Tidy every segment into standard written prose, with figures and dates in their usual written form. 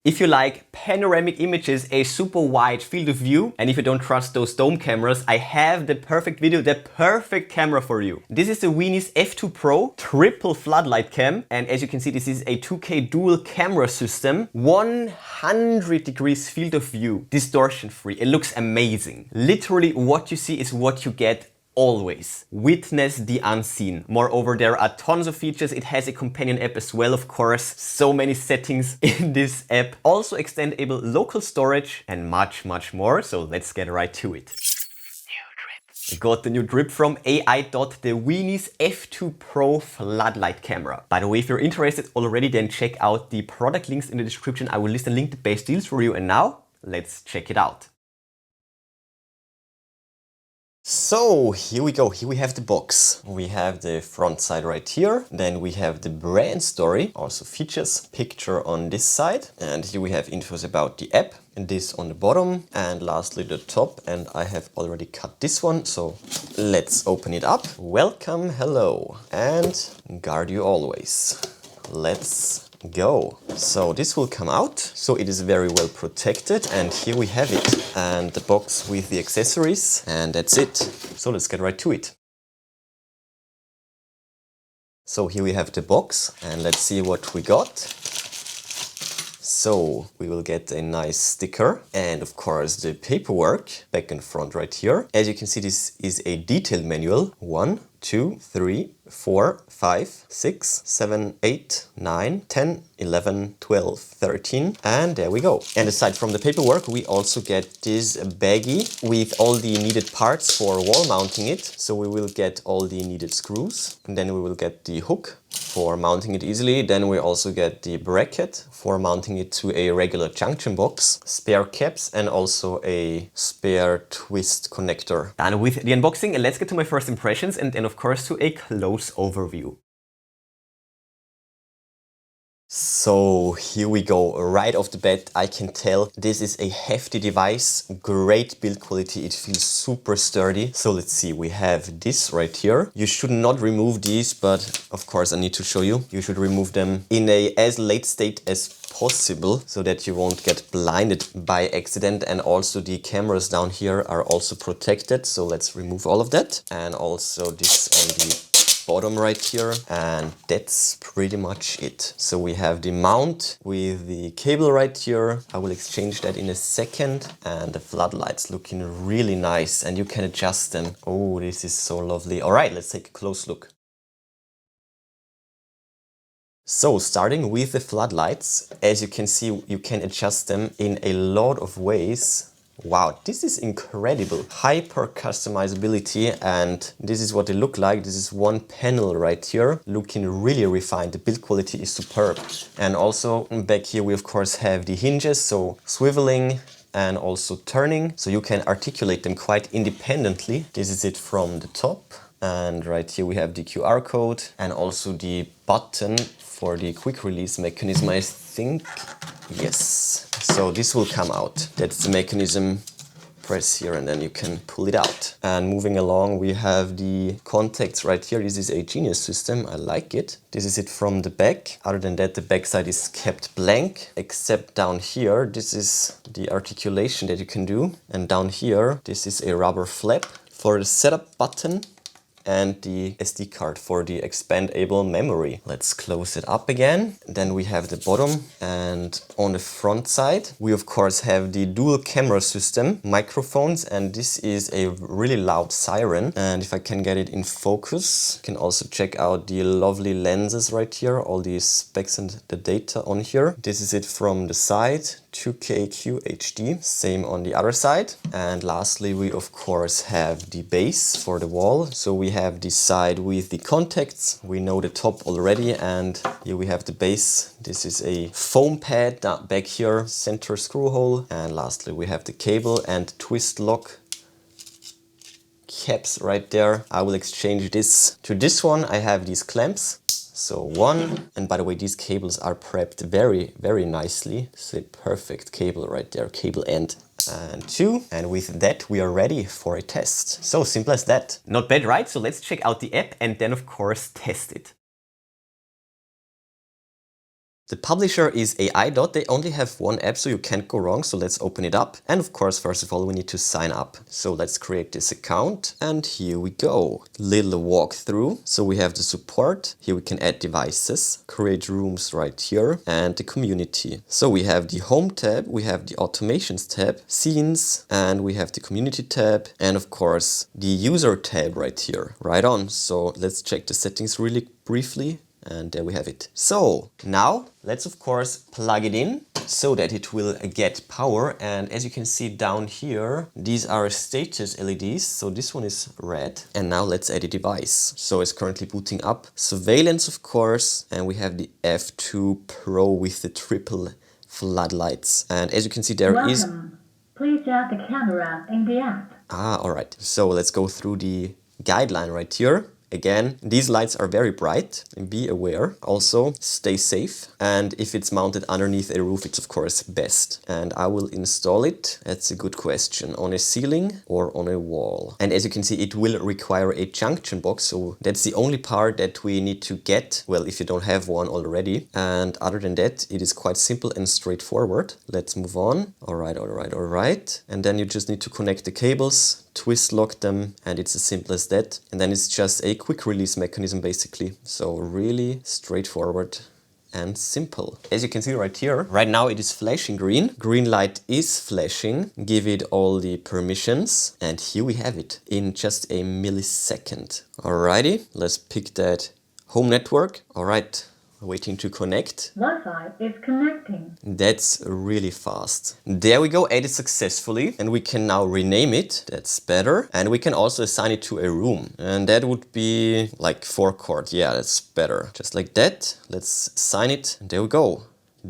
If you like panoramic images, a super wide field of view, and if you don't trust those dome cameras, I have the perfect video, the perfect camera for you. This is the Winis F2 Pro triple floodlight cam, and as you can see, this is a 2K dual camera system, 100 degrees field of view, distortion free. It looks amazing. Literally what you see is what you get. Always. Witness the unseen. Moreover, there are tons of features. It has a companion app as well, of course. So many settings in this app. Also extendable local storage and much, much more. So let's get right to it. I got the new drip from AiDot, the Winis F2 Pro floodlight camera. By the way, if you're interested already, then check out the product links in the description. I will list and link the best deals for you. And now, let's check it out. So here we go, here we have the box. We have the front side right here, then we have the brand story, also features, picture on this side, and here we have infos about the app, and this on the bottom, and lastly the top, and I have already cut this one, so let's open it up. Welcome, hello, and guard you always. Let's go. So this will come out, so it is very well protected, and here we have it, and the box with the accessories, and that's it. So let's get right to it. So here we have the box, and let's see what we got. So we will get a nice sticker and of course the paperwork back and front right here. As you can see, this is a detailed manual. 1, 2, 3, 4, 5, 6, 7, 8, 9, 10, 11, 12, 13, and there we go. And aside from the paperwork, we also get this baggie with all the needed parts for wall mounting it. So we will get all the needed screws, and then we will get the hook for mounting it easily. Then we also get the bracket for mounting it to a regular junction box, spare caps, and also a spare twist connector. And with the unboxing, let's get to my first impressions, and then of course to a close overview. So here we go, right off the bat I can tell this is a hefty device, great build quality, it feels super sturdy. So let's see, we have this right here. You should not remove these, but of course I need to show you. You should remove them in a as late state as possible so that you won't get blinded by accident, and also the cameras down here are also protected. So let's remove all of that, and also this on the bottom right here, and that's pretty much it. So we have the mount with the cable right here. I will exchange that in a second, and the floodlights looking really nice, and you can adjust them. Oh, this is so lovely. All right, let's take a close look. So starting with the floodlights, as you can see, you can adjust them in a lot of ways. Wow, this is incredible. Hyper customizability, and this is what they look like. This is one panel right here, looking really refined. The build quality is superb. And also back here we of course have the hinges, so swiveling and also turning, so you can articulate them quite independently. This is it from the top. And right here we have the QR code and also the button for the quick release mechanism, I think. Yes, so this will come out. That's the mechanism. Press here and then you can pull it out. And moving along, we have the contacts right here. This is a genius system, I like it. This is it from the back. Other than that, the back side is kept blank, except down here. This is the articulation that you can do. And down here, this is a rubber flap for the setup button and the SD card for the expandable memory. Let's close it up again. Then we have the bottom, and on the front side we of course have the dual camera system, microphones, and this is a really loud siren. And if I can get it in focus, you can also check out the lovely lenses right here, all these specs and the data on here. This is it from the side, 2K QHD, same on the other side. And lastly we of course have the base for the wall. So we have the side with the contacts, we know the top already, and here we have the base. This is a foam pad back here, center screw hole, and lastly we have the cable and twist lock caps right there. I will exchange this to this one. I have these clamps. So one, and by the way, these cables are prepped very, very nicely. It's a perfect cable right there, cable end. And two, and with that we are ready for a test. So simple as that. Not bad, right? So let's check out the app and then of course test it. The publisher is AiDot. They only have one app, so you can't go wrong. So let's open it up. And of course, first of all, we need to sign up. So let's create this account. And here we go. Little walkthrough. So we have the support. Here we can add devices, create rooms right here, and the community. So we have the home tab, we have the automations tab, scenes, and we have the community tab, and of course the user tab right here. Right on. So let's check the settings really briefly. And there we have it. So now let's of course plug it in so that it will get power. And as you can see down here, these are status LEDs. So this one is red. And now let's add a device. So it's currently booting up. Surveillance, of course. And we have the F2 Pro with the triple floodlights. And as you can see, there is... Please add the camera in the app. All right. So let's go through the guideline right here. Again, these lights are very bright, and be aware. Also, stay safe. And if it's mounted underneath a roof, it's of course best. And I will install it. That's a good question. On a ceiling or on a wall. And as you can see, it will require a junction box. So that's the only part that we need to get. Well, if you don't have one already. And other than that, it is quite simple and straightforward. Let's move on. All right. And then you just need to connect the cables, twist lock them, and it's as simple as that. And then it's just a quick release mechanism basically. So really straightforward and simple. As you can see right here, right now it is flashing green. Green light is flashing. Give it all the permissions. And here we have it in just a millisecond. Alrighty, let's pick that home network. All right. Waiting to connect. Wi-Fi is connecting. That's really fast. There we go, added successfully. And we can now rename it. That's better. And we can also assign it to a room. And that would be like forecourt. Yeah, that's better. Just like that. Let's assign it. And there we go.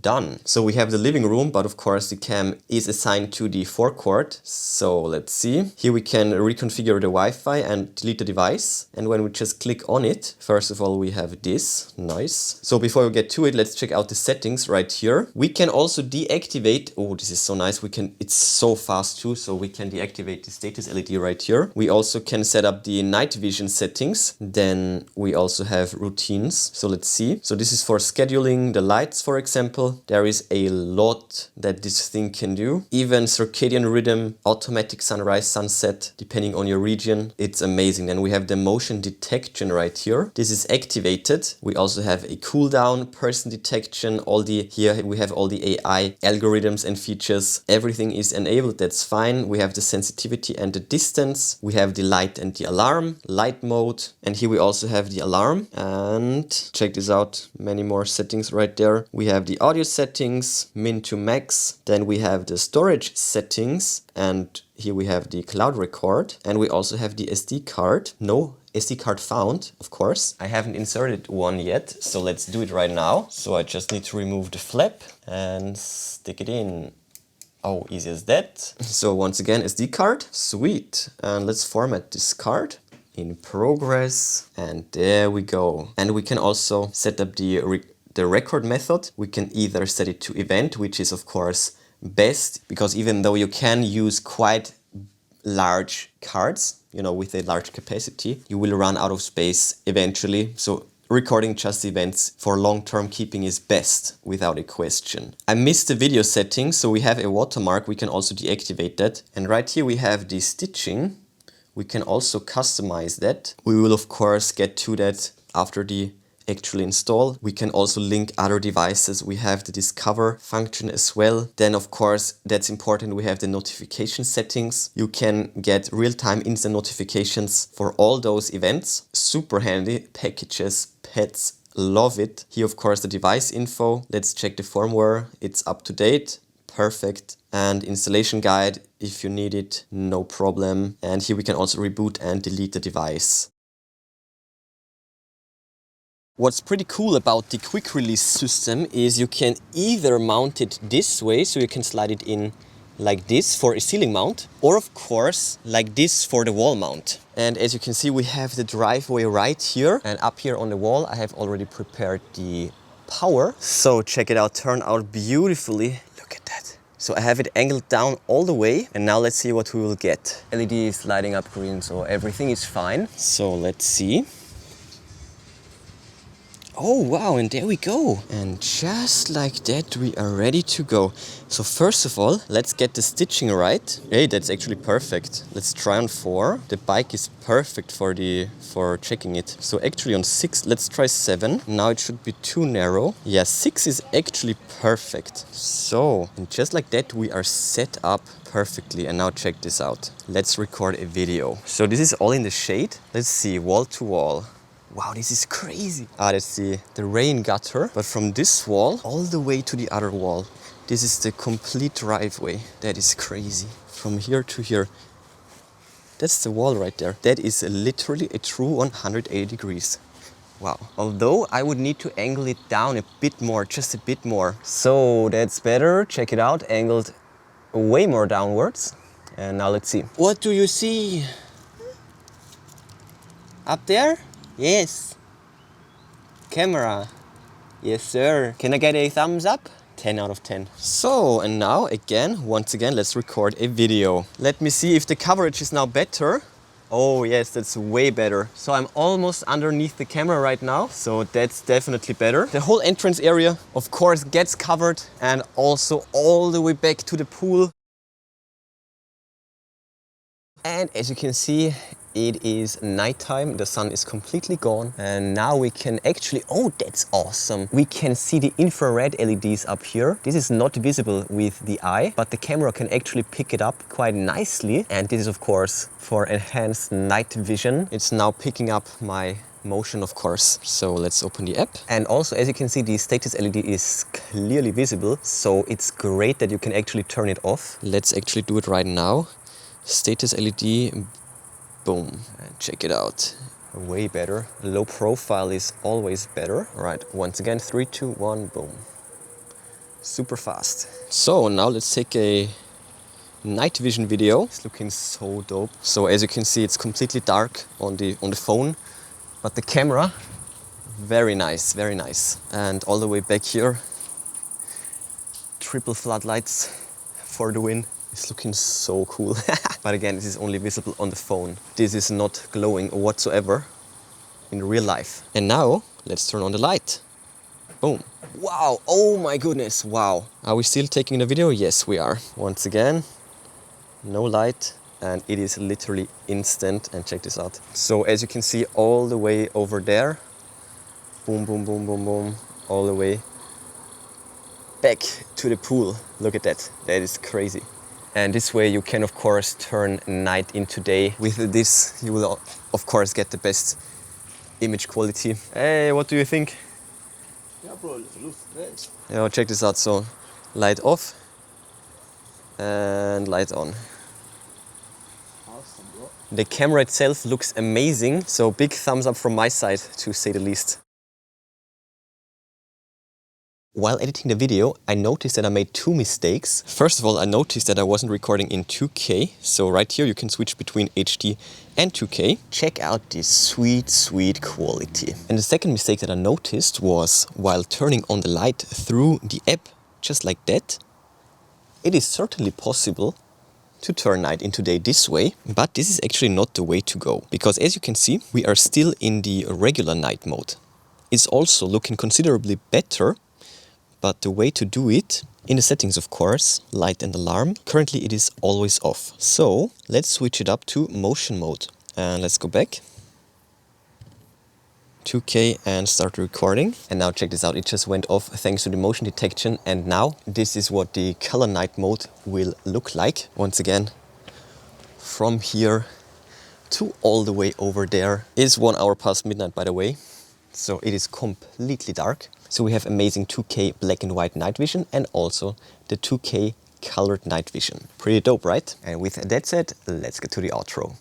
Done. So we have the living room, but of course the cam is assigned to the forecourt. So let's see. Here we can reconfigure the Wi-Fi and delete the device. And when we just click on it, first of all, we have this. Nice. So before we get to it, let's check out the settings right here. We can also deactivate. Oh, this is so nice. It's so fast too. So we can deactivate the status LED right here. We also can set up the night vision settings. Then we also have routines. So let's see. So this is for scheduling the lights, for example. There is a lot that this thing can do. Even circadian rhythm, automatic sunrise, sunset, depending on your region. It's amazing. Then we have the motion detection right here. This is activated. We also have a cooldown, person detection, here we have all the AI algorithms and features. Everything is enabled. That's fine. We have the sensitivity and the distance. We have the light and the alarm, light mode. And here we also have the alarm. And check this out. Many more settings right there. We have the audio settings, min to max. Then we have the storage settings, and here we have the cloud record, and we also have the SD card. No SD card found, of course. I haven't inserted one yet, so let's do it right now. So I just need to remove the flap and stick it in. Oh, easy as that. So once again, SD card, sweet. And let's format this card. In progress, and there we go. And we can also set up the record method. We can either set it to event, which is of course best, because even though you can use quite large cards, with a large capacity, you will run out of space eventually. So recording just events for long-term keeping is best, without a question. I missed the video settings, so we have a watermark. We can also deactivate that. And right here we have the stitching. We can also customize that. We will of course get to that after the actual install. We can also link other devices. We have the discover function as well. Then of course, that's important, we have the notification settings. You can get real-time instant notifications for all those events. Super handy. Packages, pets, love it. Here of course the device info. Let's check the firmware. It's up to date. Perfect. And installation guide if you need it, no problem. And here we can also reboot and delete the device. What's pretty cool about the quick release system is you can either mount it this way, so you can slide it in like this for a ceiling mount, or of course like this for the wall mount. And as you can see, we have the driveway right here, and up here on the wall I have already prepared the power. So check it out, turned out beautifully. Look at that. So I have it angled down all the way, and now let's see what we will get. LED is lighting up green, so everything is fine. So let's see. Oh wow, and there we go. And just like that, we are ready to go. So first of all, let's get the stitching right. Hey, that's actually perfect. Let's try on 4. The bike is perfect for checking it. So actually on 6, let's try 7. Now it should be too narrow. Yeah, 6 is actually perfect. So, and just like that, we are set up perfectly. And now check this out. Let's record a video. So this is all in the shade. Let's see, wall to wall. Wow, this is crazy. That's the rain gutter. But from this wall all the way to the other wall. This is the complete driveway. That is crazy. From here to here. That's the wall right there. That is literally a true 180 degrees. Wow. Although I would need to angle it down a bit more, just a bit more. So that's better. Check it out. Angled way more downwards. And now let's see. What do you see? Up there? Yes. Camera. Yes, sir. Can I get a thumbs up? 10 out of 10. So, and now once again, let's record a video. Let me see if the coverage is now better. Oh yes, that's way better. So I'm almost underneath the camera right now. So that's definitely better. The whole entrance area, of course, gets covered, and also all the way back to the pool. And as you can see, it is nighttime, the sun is completely gone, and now we can actually, oh that's awesome, we can see the infrared LEDs up here. This is not visible with the eye, but the camera can actually pick it up quite nicely, and this is of course for enhanced night vision. It's now picking up my motion, of course. So let's open the app, and also as you can see, the status LED is clearly visible, so it's great that you can actually turn it off. Let's actually do it right now. Status LED, boom, and check it out. Way better. Low profile is always better. All right, once again, 3, 2, 1, boom. Super fast. So now let's take a night vision video. It's looking so dope. So as you can see, it's completely dark on the phone, but the camera, very nice, very nice. And all the way back here, triple floodlights for the win. It's looking so cool. But again, this is only visible on the phone. This is not glowing whatsoever in real life. And now, let's turn on the light. Boom. Wow, oh my goodness, wow. Are we still taking the video? Yes, we are. Once again, no light, and it is literally instant. And check this out. So as you can see, all the way over there, boom, boom, boom, boom, boom, all the way back to the pool. Look at that, that is crazy. And this way you can of course turn night into day. With this you will of course get the best image quality. Hey, what do you think? Yeah, bro, it looks great. Yeah, check this out. So light off and light on. Awesome, bro. The camera itself looks amazing, so big thumbs up from my side, to say the least. While editing the video, I noticed that I made 2 mistakes. First of all, I noticed that I wasn't recording in 2K. So right here you can switch between HD and 2K. Check out this sweet, sweet quality. And the second mistake that I noticed was while turning on the light through the app, just like that, it is certainly possible to turn night into day this way, but this is actually not the way to go. Because as you can see, we are still in the regular night mode. It's also looking considerably better. But the way to do it, in the settings of course, light and alarm, currently it is always off. So let's switch it up to motion mode. And let's go back. 2K and start recording. And now check this out, it just went off thanks to the motion detection. And now this is what the color night mode will look like. Once again, from here to all the way over there. It's 1 hour past midnight, by the way. So it is completely dark. So we have amazing 2K black and white night vision and also the 2K colored night vision. Pretty dope, right? And with that said, let's get to the outro.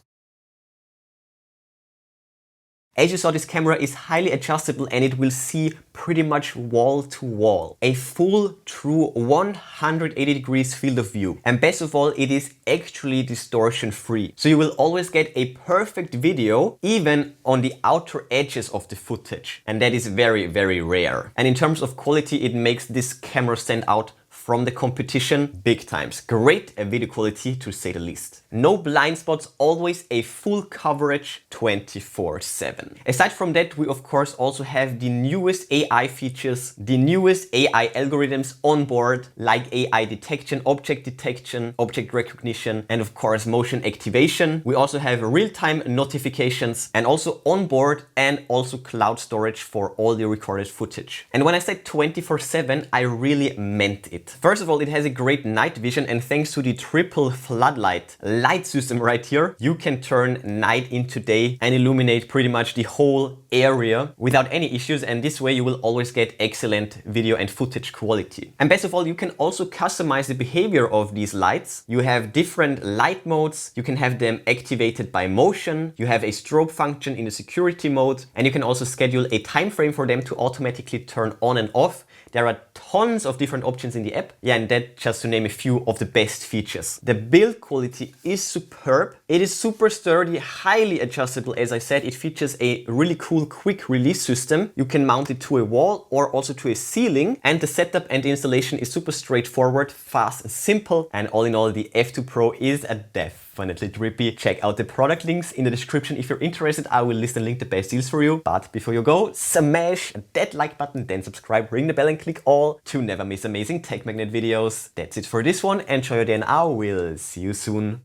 As you saw, this camera is highly adjustable and it will see pretty much wall to wall. A full, true 180 degrees field of view. And best of all, it is actually distortion free. So you will always get a perfect video, even on the outer edges of the footage. And that is very, very rare. And in terms of quality, it makes this camera stand out from the competition big times. Great video quality to say the least. No blind spots, always a full coverage 24/7. Aside from that, we of course also have the newest AI features, the newest AI algorithms on board, like AI detection, object recognition, and of course motion activation. We also have real-time notifications and also onboard and also cloud storage for all the recorded footage. And when I said 24/7, I really meant it. First of all, it has a great night vision, and thanks to the triple floodlight light system right here, you can turn night into day and illuminate pretty much the whole area without any issues, and this way you will always get excellent video and footage quality. And best of all, you can also customize the behavior of these lights. You have different light modes, you can have them activated by motion, you have a strobe function in the security mode, and you can also schedule a time frame for them to automatically turn on and off. There are tons of different options in the app. Yeah, and that just to name a few of the best features. The build quality is superb. It is super sturdy, highly adjustable. As I said, it features a really cool quick release system. You can mount it to a wall or also to a ceiling. And the setup and the installation is super straightforward, fast and simple. And all in all, the F2 Pro is a definitely drippy. Check out the product links in the description if you're interested. I will list and link the best deals for you. But before you go, smash that like button, then subscribe, ring the bell and click all to never miss amazing Tech Magnet videos. That's it for this one. Enjoy your day and I will see you soon.